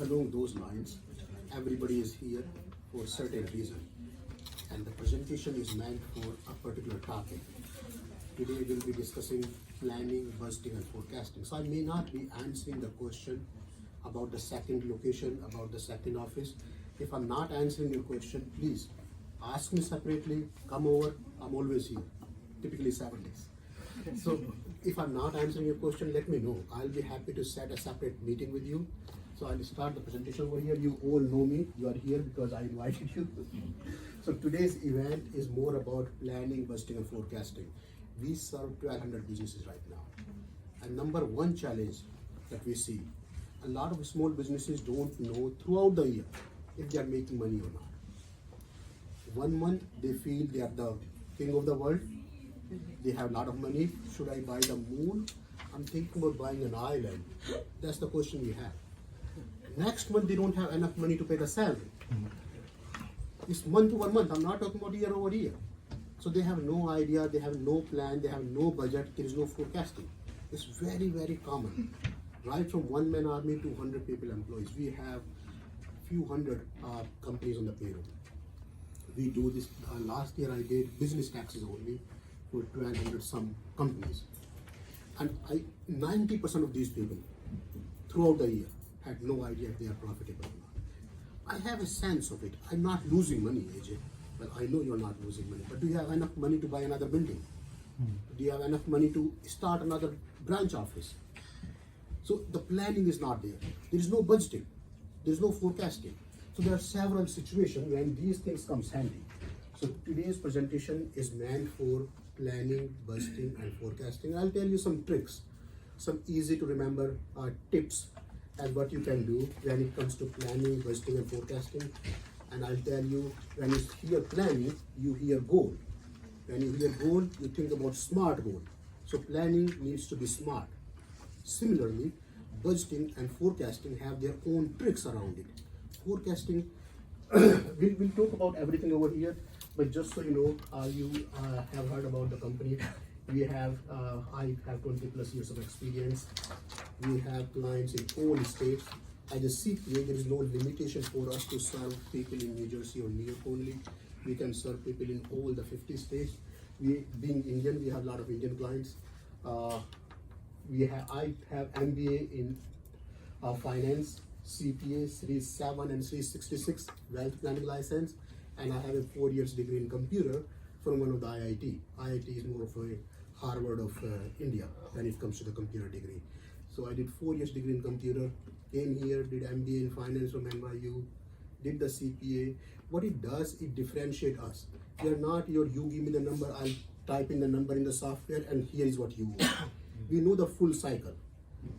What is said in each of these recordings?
along those lines, everybody is here for a certain reason, and the presentation is meant for a particular topic. Today we'll be discussing planning, budgeting, and forecasting. So I may not be answering the question about the second location, about the second office. If I'm not answering your question, please ask me separately, come over, I'm always here, typically 7 days. So if I'm not answering your question, let me know. I'll be happy to set a separate meeting with you. So I'll start the presentation over here. You all know me, you are here because I invited you. So today's event is more about planning, budgeting, and forecasting. We serve 1,200 businesses right now. And number one challenge that we see, a lot of small businesses don't know throughout the year if they are making money or not. 1 month they feel they are the king of the world, they have a lot of money. Should I buy the moon? I'm thinking about buying an island. That's the question we have. Next month they don't have enough money to pay the salary. It's month over month, I'm not talking about year over year. So they have no idea, they have no plan, they have no budget, there is no forecasting. It's very, very common. Right from one-man army to 100 people employees. We have few hundred companies on the payroll. We do this, last year I did business taxes only for 1,200 some companies. And 90% of these people throughout the year had no idea if they are profitable or not. I have a sense of it. I'm not losing money, Ajay. Well, I know you're not losing money, but do you have enough money to buy another building? Do you have enough money to start another branch office? So the planning is not there. There is no budgeting. There is no forecasting. So there are several situations when these things comes handy. So today's presentation is meant for planning, budgeting, and forecasting. I'll tell you some tricks, some easy to remember tips and what you can do when it comes to planning, budgeting, and forecasting. And I'll tell you, when you hear planning, you hear goal. When you hear goal, you think about SMART goal. So planning needs to be smart. Similarly, budgeting and forecasting have their own tricks around it. Forecasting, we'll talk about everything over here, but just so you know, you have heard about the company. We have, I have 20 plus years of experience. We have clients in all states. As a CPA, there is no limitation for us to serve people in New Jersey or New York only. We can serve people in all the 50 states. We, being Indian, we have a lot of Indian clients. I have MBA in finance, CPA Series 7 and Series 66 wealth planning license, and I have a 4 years degree in computer from one of the IIT. IIT is more of a Harvard of India when it comes to the computer degree. So I did 4 years degree in computer, came here, did MBA in finance from NYU, did the CPA. What it does, it differentiates us. We are not you give me the number, I'll type in the number in the software and here is what you want. We know the full cycle.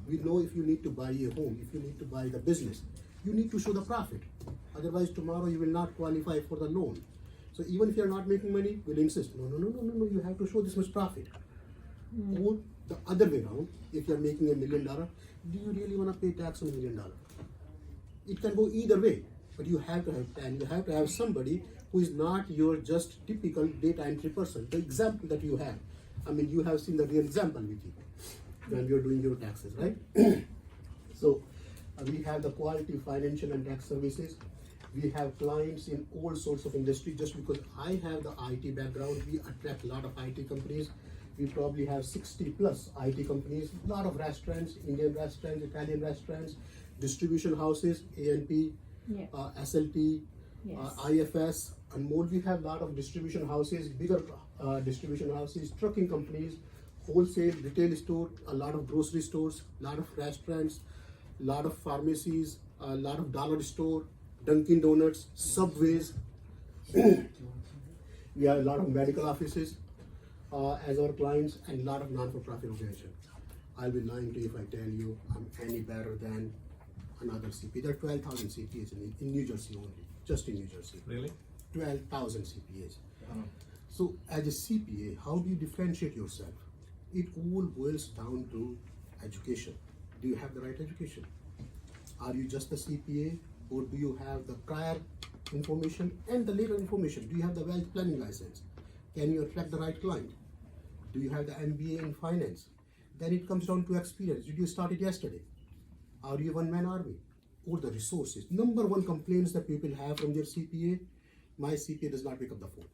We know if you need to buy a home, if you need to buy the business, you need to show the profit. Otherwise tomorrow you will not qualify for the loan. So even if you're not making money, we'll insist, no, you have to show this much profit. Or the other way around, if you're making $1 million, do you really want to pay tax on $1 million? It can go either way, but you have to have plan. You have to have somebody who is not your just typical data entry person. The example that you have, I mean, you have seen the real example with you when you're doing your taxes, right? So we have the quality financial and tax services. We have clients in all sorts of industry. Just because I have the IT background, we attract a lot of IT companies. We probably have 60 plus IT companies, a lot of restaurants, Indian restaurants, Italian restaurants, distribution houses, A&P, Yes. SLT, Yes. IFS, and more. We have a lot of distribution houses, bigger distribution houses, trucking companies, wholesale, retail store, a lot of grocery stores, a lot of restaurants, a lot of pharmacies, a lot of dollar store, Dunkin' Donuts, Subways. We have a lot of medical offices as our clients and a lot of non-for-profit organizations. I'll be lying to you if I tell you I'm any better than another CPA. There are 12,000 CPAs in New Jersey only, just in New Jersey. Really? 12,000 CPAs. So as a CPA, how do you differentiate yourself? It all boils down to education. Do you have the right education? Are you just a CPA, or do you have the prior information and the later information? Do you have the wealth planning license? Can you attract the right client? Do you have the MBA in finance? Then it comes down to experience. Did you start it yesterday? Are you one-man army? or the resources. Number one complaints that people have from their CPA, my CPA does not pick up the phone.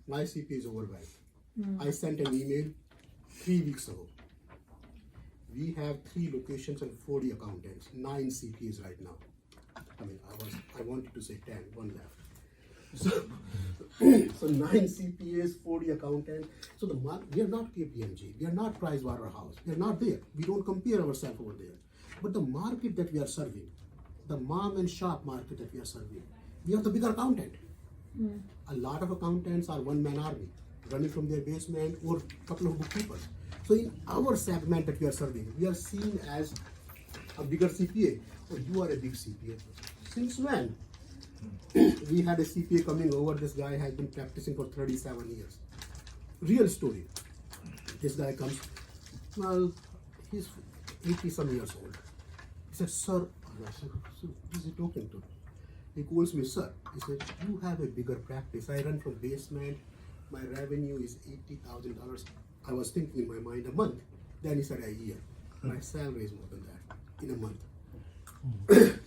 My CPA is overwhelmed. I sent an email 3 weeks ago. We have 3 locations and 40 accountants, 9 CPAs right now. I mean, I wanted to say 10, one left. So 9 CPAs, 40 accountants. So we are not KPMG, we are not Pricewaterhouse, we are not there. We don't compare ourselves over there. But the market that we are serving, the mom and shop market that we are serving, we are the bigger accountant. A lot of accountants are one-man army, running from their basement or a couple of bookkeepers. So in our segment that we are serving, we are seen as a bigger CPA. Oh, you are a big CPA. Since when? We had a CPA coming over. This guy has been practicing for 37 years. Real story. This guy comes, well, he's 80 some years old. He said, sir, I said, so who is he talking to? He calls me, sir. He said, you have a bigger practice. I run from basement. My revenue is $80,000. I was thinking in my mind a month. Then he said a year. My salary is more than that in a month.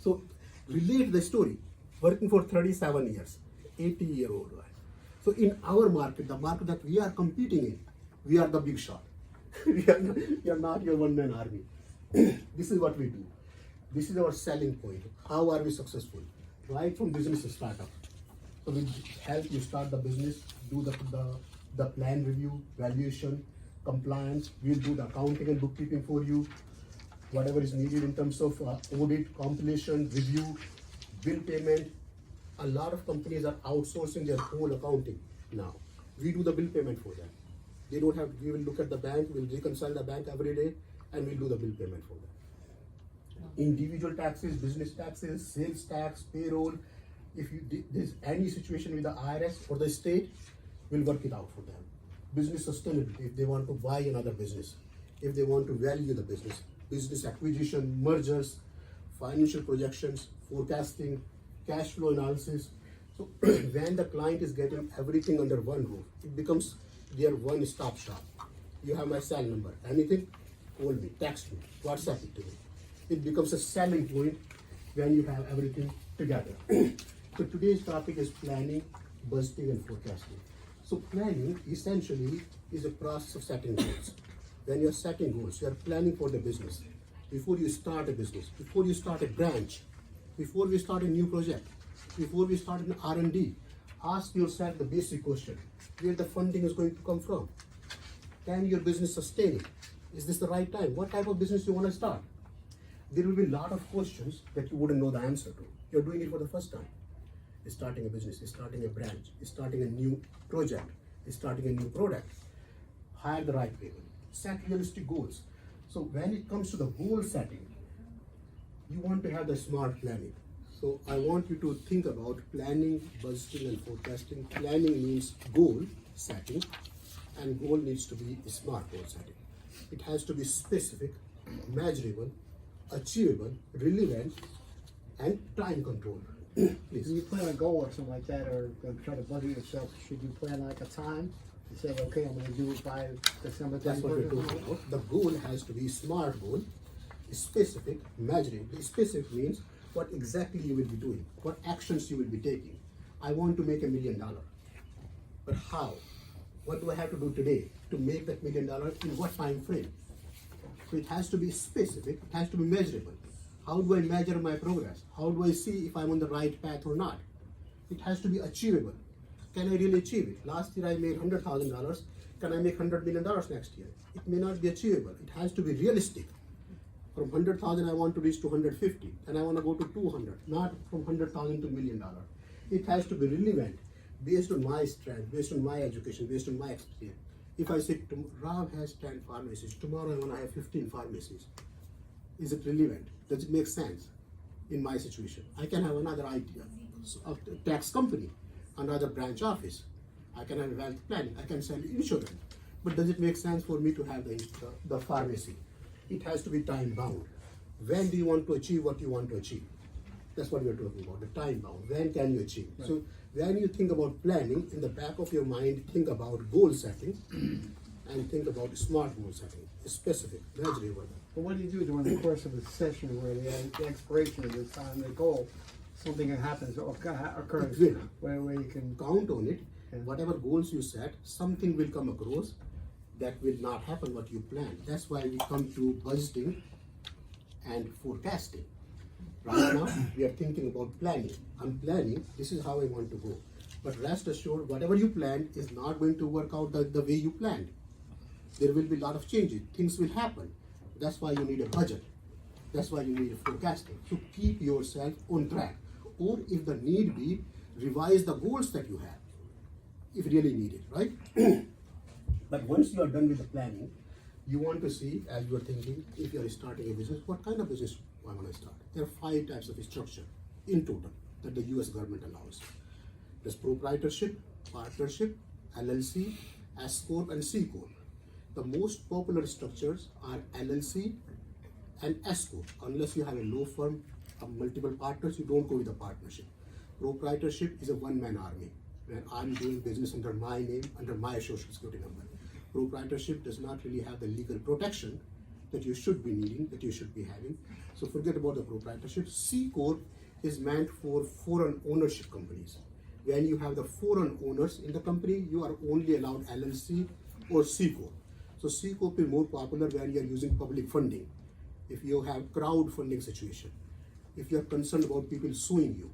So relate the story. Working for 37 years, 80-year-old guy. So in our market, the market that we are competing in, we are the big shot. we are not your one-man army. This is what we do. This is our selling point. How are we successful? Right from business to startup. So we help you start the business, do the plan review, valuation, compliance. We'll do the accounting and bookkeeping for you. Whatever is needed in terms of audit, compilation, review, bill payment. A lot of companies are outsourcing their whole accounting now. We do the bill payment for them. They don't have, we will look at the bank, we'll reconcile the bank every day, and we'll do the bill payment for them. Individual taxes, business taxes, sales tax, payroll. If there's any situation with the IRS or the state, we'll work it out for them. Business sustainability, if they want to buy another business, if they want to value the business, business acquisition, mergers, financial projections, forecasting, cash flow analysis. So when the client is getting everything under one roof, it becomes their one-stop shop. You have my cell number. Anything, call me, text me, WhatsApp it to me. It becomes a selling point when you have everything together. So today's topic is planning, budgeting, and forecasting. So planning essentially is a process of setting goals. When you're setting goals, you're planning for the business. Before you start a business, before you start a branch, before we start a new project, before we start an R&D, ask yourself the basic question: where the funding is going to come from? Can your business sustain it? Is this the right time? What type of business you want to start? There will be a lot of questions that you wouldn't know the answer to. You're doing it for the first time. You're starting a business, you're starting a branch, you're starting a new project, you're starting a new product. Hire the right people. Set realistic goals. So when it comes to the goal setting, you want to have the smart planning. So I want you to think about planning, budgeting, and forecasting. Planning means goal setting, and goal needs to be a smart goal setting. It has to be specific, measurable, achievable, relevant, and time controlled. Please. When you plan a goal or something like that, or try to budget yourself, should you plan like a time? You say, okay, I'm going to do it by December 31st. That's what we're talking about. The goal has to be smart goal, specific, measurable. Specific means what exactly you will be doing, what actions you will be taking. I want to make $1 million, but how? What do I have to do today to make that $1 million? In what time frame? So it has to be specific, it has to be measurable. How do I measure my progress? How do I see if I'm on the right path or not? It has to be achievable. Can I really achieve it? Last year I made $100,000. Can I make $100 million next year? It may not be achievable. It has to be realistic. From 100,000 I want to reach to 150, and I want to go to 200, not from 100,000 to $1 million. It has to be relevant, based on my strength, based on my education, based on my experience. If I say, Rob has 10 pharmacies, tomorrow I want to have 15 pharmacies. Is it relevant? Does it make sense in my situation? I can have another idea, a tax company, another branch office. I can have wealth planning. I can sell insurance. But does it make sense for me to have the pharmacy? It has to be time bound. When do you want to achieve what you want to achieve? That's what we're talking about, the time bound. When can you achieve? Right. So when you think about planning, in the back of your mind, think about goal setting and think about smart goal setting. specific, measurable. But what do you do during the course of a session where the expiration of the time, the goal, something that happens or occurs It where you can Count on it. Yeah. Whatever goals you set, something will come across that will not happen what you planned. That's why we come to budgeting and forecasting. Right now, we are thinking about planning. I'm planning, this is how I want to go. But rest assured, whatever you planned is not going to work out the way you planned. There will be a lot of changes. Things will happen. That's why you need a budget. That's why you need a forecasting to keep yourself on track. Or if the need be, revise the goals that you have, if really needed, right? But once you are done with the planning, you want to see, as you are thinking, if you are starting a business, what kind of business I want to start. There are 5 types of structure in total that the US government allows. There's proprietorship, partnership, LLC, S Corp, and C Corp. The most popular structures are LLC and S Corp. Unless you have a law firm of multiple partners, you don't go with a partnership. Proprietorship is a one-man army, where I'm doing business under my name, under my social security number. Proprietorship does not really have the legal protection that you should be needing, that you should be having. So forget about the proprietorship. C Corp is meant for foreign ownership companies. When you have the foreign owners in the company, you are only allowed LLC or C Corp. So C Corp is more popular when you are using public funding. If you have crowdfunding situation, if you are concerned about people suing you,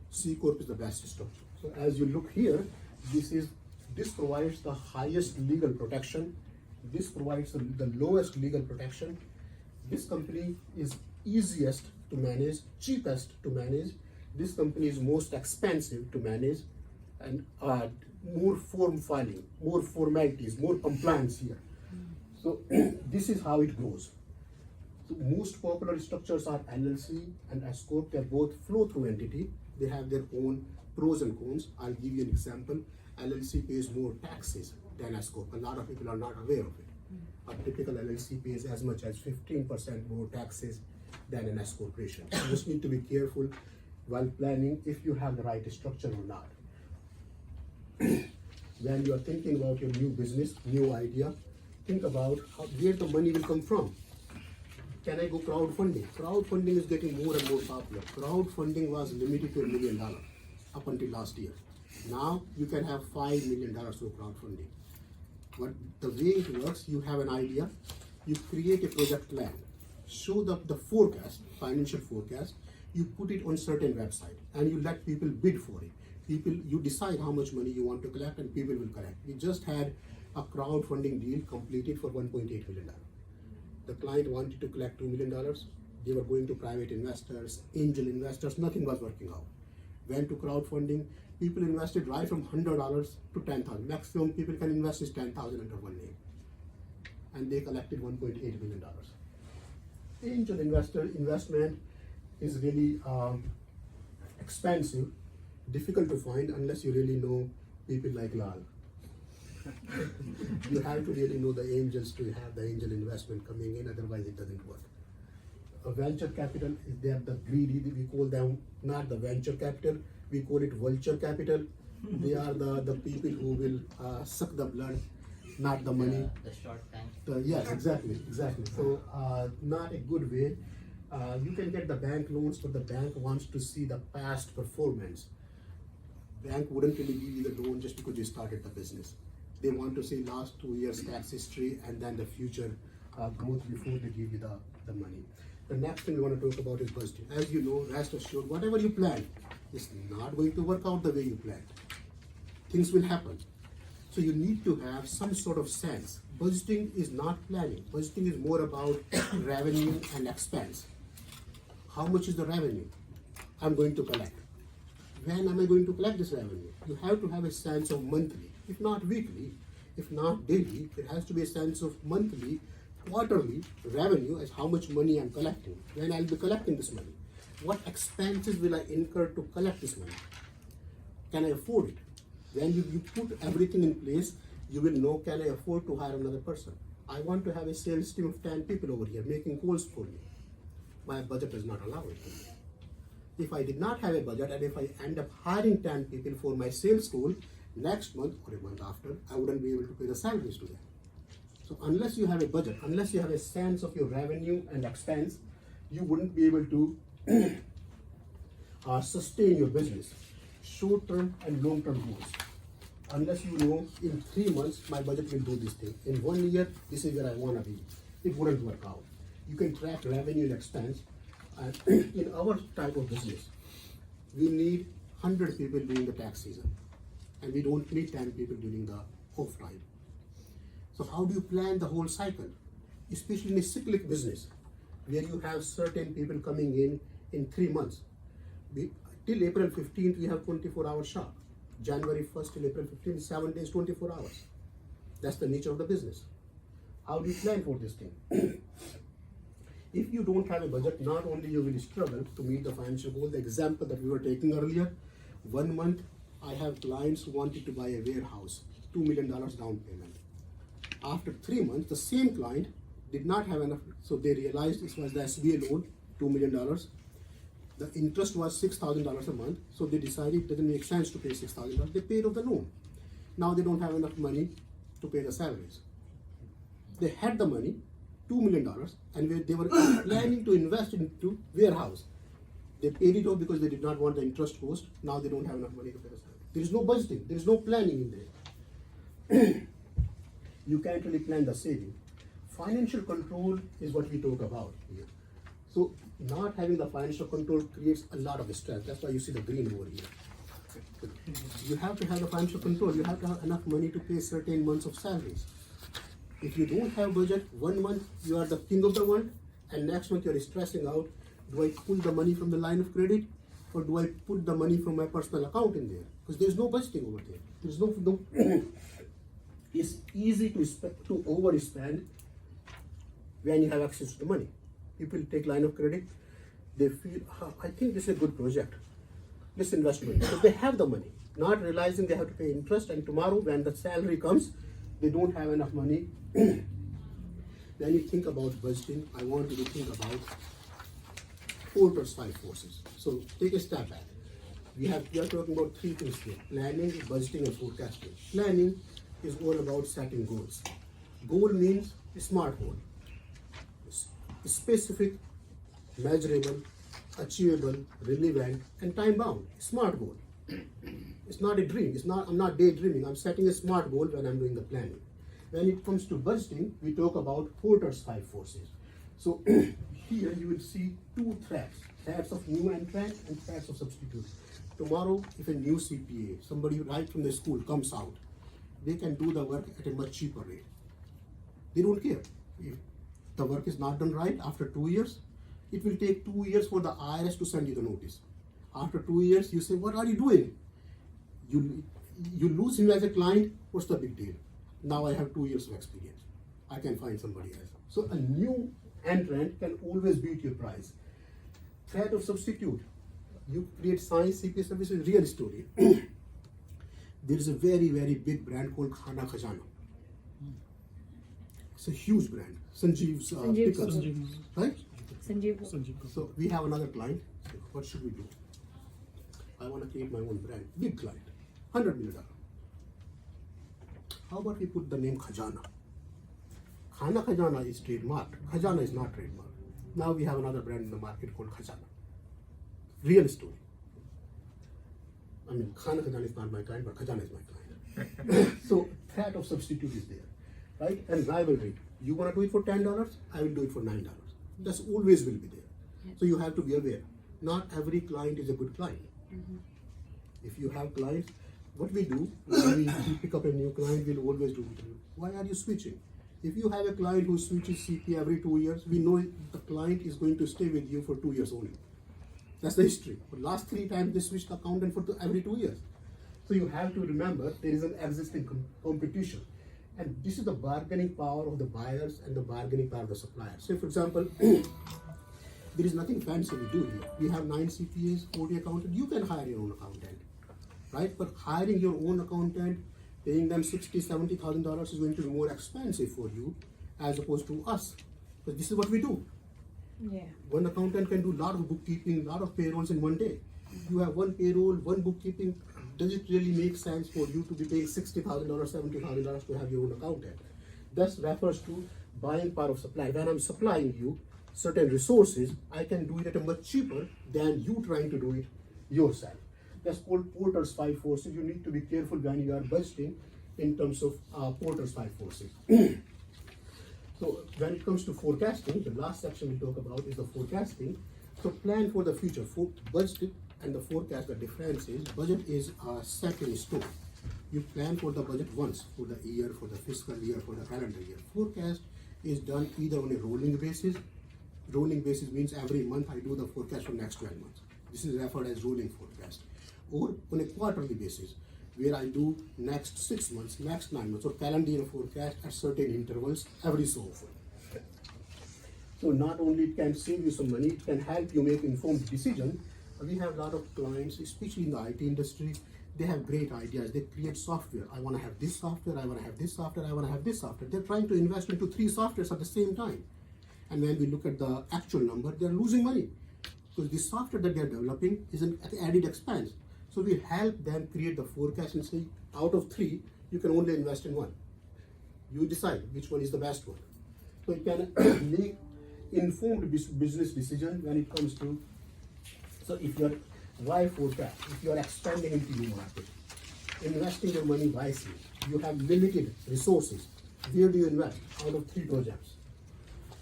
C Corp is the best structure. So as you look here, this provides the highest legal protection. This provides the lowest legal protection. This company is easiest to manage, cheapest to manage. This company is most expensive to manage, and more form filing, more formalities, more compliance here. So this is how it goes. So most popular structures are LLC and S Corp. They're both flow-through entity. They have their own pros and cons. I'll give you an example. LLC pays more taxes than S Corp. A lot of people are not aware of it. A typical LLC pays as much as 15% more taxes than an S corporation. You just need to be careful while planning if you have the right structure or not. When you are thinking about your new business, new idea, think about where the money will come from. Can I go crowdfunding? Crowdfunding is getting more and more popular. Crowdfunding was limited to $1 million up until last year. Now you can have $5 million through crowdfunding. But the way it works, you have an idea, you create a project plan, show the forecast, financial forecast, you put it on certain website and you let people bid for it. You decide how much money you want to collect and people will collect. We just had a crowdfunding deal completed for $1.8 million. The client wanted to collect $2 million. They were going to private investors, angel investors, nothing was working out. Went to crowdfunding, people invested right from $100 to $10,000. Maximum people can invest is $10,000 under one name. And they collected $1.8 million. Angel investment is really expensive, difficult to find unless you really know people like Lal. You have to really know the angels to have the angel investment coming in, otherwise it doesn't work. A venture capital, they are the greedy, we call them not the venture capital, we call it vulture capital. They are the people who will suck the blood, not the money. The short time. Yes, exactly. So not a good way. You can get the bank loans, but the bank wants to see the past performance. Bank wouldn't really give you the loan just because you started the business. They want to see last 2 years tax history and then the future growth before they give you the money. The next thing we want to talk about is budgeting. As you know, rest assured, whatever you plan is not going to work out the way you planned. Things will happen. So you need to have some sort of sense. Budgeting is not planning. Budgeting is more about revenue and expense. How much is the revenue I'm going to collect? When am I going to collect this revenue? You have to have a sense of monthly, if not weekly, if not daily. There has to be a sense of monthly, quarterly revenue as how much money I'm collecting. When I'll be collecting this money? What expenses will I incur to collect this money? Can I afford it? When you put everything in place, you will know, can I afford to hire another person? I want to have a sales team of 10 people over here making calls for me. My budget does not allow it. If I did not have a budget and if I end up hiring 10 people for my sales goal, next month or a month after, I wouldn't be able to pay the salaries to them. So unless you have a budget, unless you have a sense of your revenue and expense, you wouldn't be able to sustain your business, short-term and long-term goals. Unless you know in 3 months my budget will do this thing, in 1 year this is where I want to be, it wouldn't work out. You can track revenue and expense. And in our type of business, we need 100 people during the tax season, and we don't need 10 people during the off time. So how do you plan the whole cycle, especially in a cyclic business where you have certain people coming in 3 months? Till April 15th we have 24-hour shop. January 1st till April 15th, 7 days, 24 hours. That's the nature of the business. How do you plan for this thing? If you don't have a budget, not only you will struggle to meet the financial goal. The example that we were taking earlier, 1 month I have clients who wanted to buy a warehouse, $2 million down payment. After 3 months, the same client did not have enough, so they realized this was the SBA loan, $2 million. The interest was $6,000 a month, so they decided it doesn't make sense to pay $6,000. They paid off the loan. Now they don't have enough money to pay the salaries. They had the money, $2 million, and they were planning to invest into warehouse. They paid it off because they did not want the interest cost. Now they don't have enough money to pay the salary. There is no budgeting. There is no planning in there. You can't really plan the saving. Financial control is what we talk about here. So not having the financial control creates a lot of stress. That's why you see the green over here. You have to have the financial control. You have to have enough money to pay certain months of salaries. If you don't have budget, 1 month you are the king of the world, and next month you are stressing out, do I pull the money from the line of credit, or do I put the money from my personal account in there? Because there is no budgeting over there. There is no it's easy to overspend when you have access to the money. People take line of credit, they feel, I think this is a good project, this investment. So they have the money, not realizing they have to pay interest, and tomorrow when the salary comes, they don't have enough money. When you think about budgeting, I want you to think about Porter's 5 forces. So take a step back. We are talking about 3 things here: planning, budgeting, and forecasting. Planning is all about setting goals. Goal means a smart goal. Specific, measurable, achievable, relevant, and time bound. Smart goal. It's not a dream. I'm not daydreaming. I'm setting a smart goal when I'm doing the planning. When it comes to budgeting, we talk about Porter's 5 forces. So here you will see 2 threats: threats of new entrant and threats of substitute. Tomorrow, if a new CPA, somebody right from the school comes out, they can do the work at a much cheaper rate. They don't care. If the work is not done right after 2 years, it will take 2 years for the IRS to send you the notice. After 2 years, you say, what are you doing? You lose him as a client, what's the big deal? Now I have 2 years of experience. I can find somebody else. So a new entrant can always beat your price. Threat of substitute. You create science CPA services, real story. There is a very, very big brand called Khana Khajana. It's a huge brand. Sanjeev's pickles, right? Sanjeev. So we have another client. So what should we do? I want to create my own brand. Big client, $100 million. How about we put the name Khajana? Khana Khajana is trademarked. Khajana is not trademarked. Now we have another brand in the market called Khajana. Real story. I mean, Khana Khajana is not my client, but Khajana is my client. So threat of substitute is there, right? And rivalry. You want to do it for $10, I will do it for $9. That's always will be there. So you have to be aware. Not every client is a good client. If you have clients, what we do, when we pick up a new client, we'll always do it. Why are you switching? If you have a client who switches CP every 2 years, we know the client is going to stay with you for 2 years only. That's the history. But last 3 times they switched the accountant for every 2 years. So you have to remember there is an existing competition. And this is the bargaining power of the buyers and the bargaining power of the suppliers. So for example, there is nothing fancy we do here. We have 9 CPAs, 40 accountants. You can hire your own accountant, right? But hiring your own accountant, paying them $60,000, $70,000 is going to be more expensive for you as opposed to us. But this is what we do. Yeah. One accountant can do a lot of bookkeeping, a lot of payrolls in one day. You have one payroll, one bookkeeping. Does it really make sense for you to be paying $60,000, $70,000 to have your own accountant? This refers to buying power of supply. When I'm supplying you certain resources, I can do it at a much cheaper than you trying to do it yourself. That's called Porter's five forces. You need to be careful when you are budgeting in terms of Porter's five forces. So when it comes to forecasting, the last section we talk about is the forecasting. So plan for the future. For budget and the forecast, the difference is budget is set in stone. You plan for the budget once, for the year, for the fiscal year, for the calendar year. Forecast is done either on a rolling basis. Rolling basis means every month I do the forecast for next 12 months. This is referred as rolling forecast. Or on a quarterly basis, where I do next 6 months, next 9 months, or calendar year forecast at certain intervals every so often. So not only it can save you some money, it can help you make informed decision. We have a lot of clients, especially in the IT industry, they have great ideas. They create software. I want to have this software, I want to have this software, I want to have this software. They're trying to invest into 3 softwares at the same time. And when we look at the actual number, they're losing money because the software that they're developing is an added expense. So we help them create the forecast and say, out of 3, you can only invest in 1. You decide which one is the best one. So you can make informed business decision when it comes to, so if you're why forecast, if you are expanding into new market, investing your money wisely, you have limited resources, where do you invest? Out of 3 projects.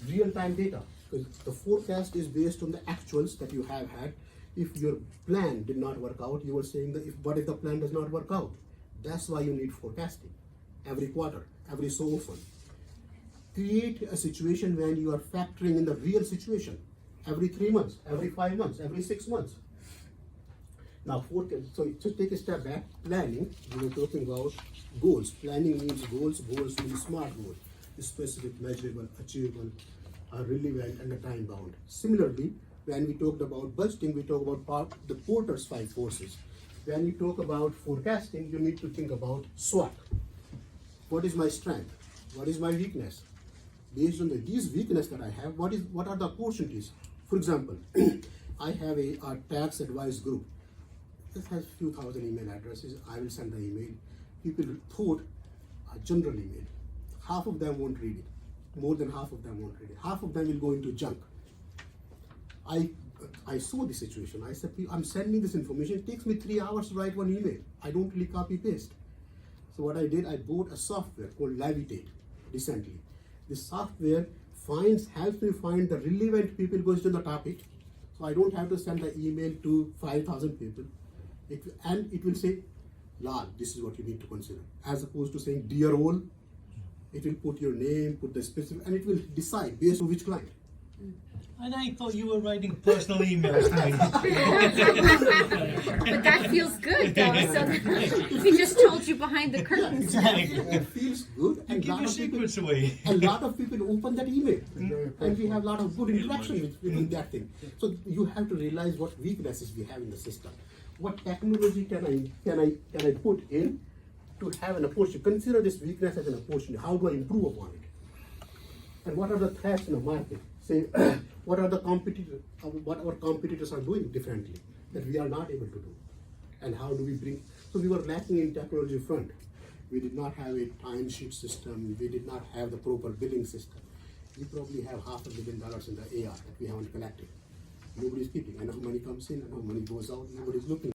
Real-time data, because the forecast is based on the actuals that you have had. If your plan did not work out, you were saying that what if the plan does not work out? That's why you need forecasting every quarter, every so often. Create a situation when you are factoring in the real situation every 3 months, every 5 months, every 6 months. Now, forecast. So just take a step back. Planning, we were talking about goals. Planning means goals. Goals means smart goals. Specific, measurable, achievable, relevant, and time bound. Similarly, when we talked about budgeting, we talk about the Porter's 5 forces. When you talk about forecasting, you need to think about SWOT. What is my strength? What is my weakness? Based on these weaknesses that I have, what are the opportunities? For example, I have a tax advice group. This has a few thousand email addresses. I will send the email. People thought a general email. Half of them won't read it. More than half of them won't read it. Half of them will go into junk. I saw the situation. I said, I'm sending this information. It takes me 3 hours to write one email. I don't really copy paste. So what I did, I bought a software called Levitate recently. This software helps me find the relevant people based on the topic. So I don't have to send the email to 5,000 people. It will say, Lal, this is what you need to consider. As opposed to saying, dear all, it will put your name, put the specific, and it will decide based on which client. And I thought you were writing personal emails to me. But that feels good, though. So he just told you behind the curtains. Exactly. It feels good, and Give your secrets away. a lot of people open that email, and we have a lot of good interaction within that thing. So you have to realize what weaknesses we have in the system. What technology can I put in to have an opportunity? Consider this weakness as an opportunity. How do I improve upon it? And what are the threats in the market? Say, what our competitors are doing differently that we are not able to do, and how do we bring? So we were lacking in technology front. We did not have a timesheet system. We did not have the proper billing system. We probably have $500 million in the AR that we haven't collected. Nobody's keeping. Enough money comes in, enough money goes out. Nobody's looking.